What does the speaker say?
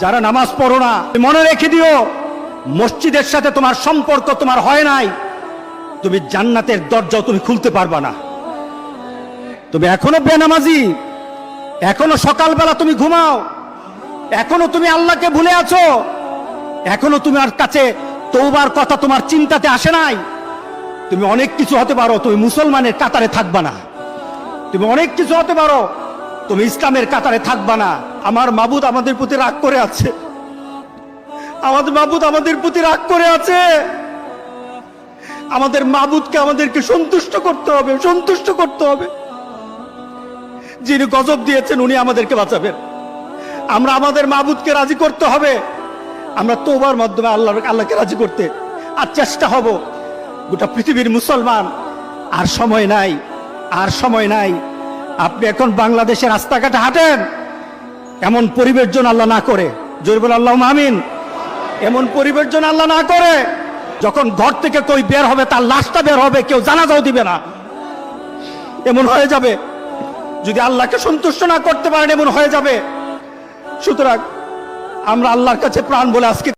যারা নামাজ পড়ো না, মনে রেখে দিও, মসজিদের সাথে তোমার সম্পর্ক তোমার হয় নাই, তুমি জান্নাতের দরজাও তুমি খুলতে পারবা না। তুমি এখনো বেনামাজি, এখনো সকালবেলা তুমি ঘুমাও, এখনো তুমি আল্লাহকে ভুলে আছো, এখনো তোমার কাছে তওবার কথা তোমার চিন্তাতে আসে নাই। তুমি অনেক কিছু হতে পারো, তুমি মুসলমানের কাতারে থাকবা না। তুমি অনেক কিছু হতে পারো, তুমি ইসলামের কাতারে থাকবা না। আমার মাবুদ আমাদের প্রতি রাগ করে আছে, আমাদের মাবুদ আমাদের প্রতি রাগ করে আছে। আমাদের মাবুদকে আমাদেরকে সন্তুষ্ট করতে হবে, সন্তুষ্ট করতে হবে। যিনি গজব দিয়েছেন উনি আমাদেরকে বাঁচাবেন। আমরা আমাদের মাবুদকে রাজি করতে হবে। আমরা তওবার মাধ্যমে আল্লাহকে রাজি করতে আর চেষ্টা হব। গোটা পৃথিবীর মুসলমান, আর সময় নাই, আর সময় নাই। আপনি এখন বাংলাদেশের রাস্তাঘাটে হাঁটেন, এমন পরিবেশ যেন আল্লাহ না করে, জোরে বলে আল্লাহুম্মা আমিন। এমন পরিবেশ যেন আল্লাহ না করে, যখন ঘর থেকে কই বের হবে তার লাশটা বের হবে, কেউ জানাজাও দিবে না, এমন হয়ে যাবে। যদি আল্লাহকে সন্তুষ্ট না করতে পারেন এমন হয়ে যাবে। সুতরাং আমরা আল্লাহর কাছে প্রাণ বলে আজকে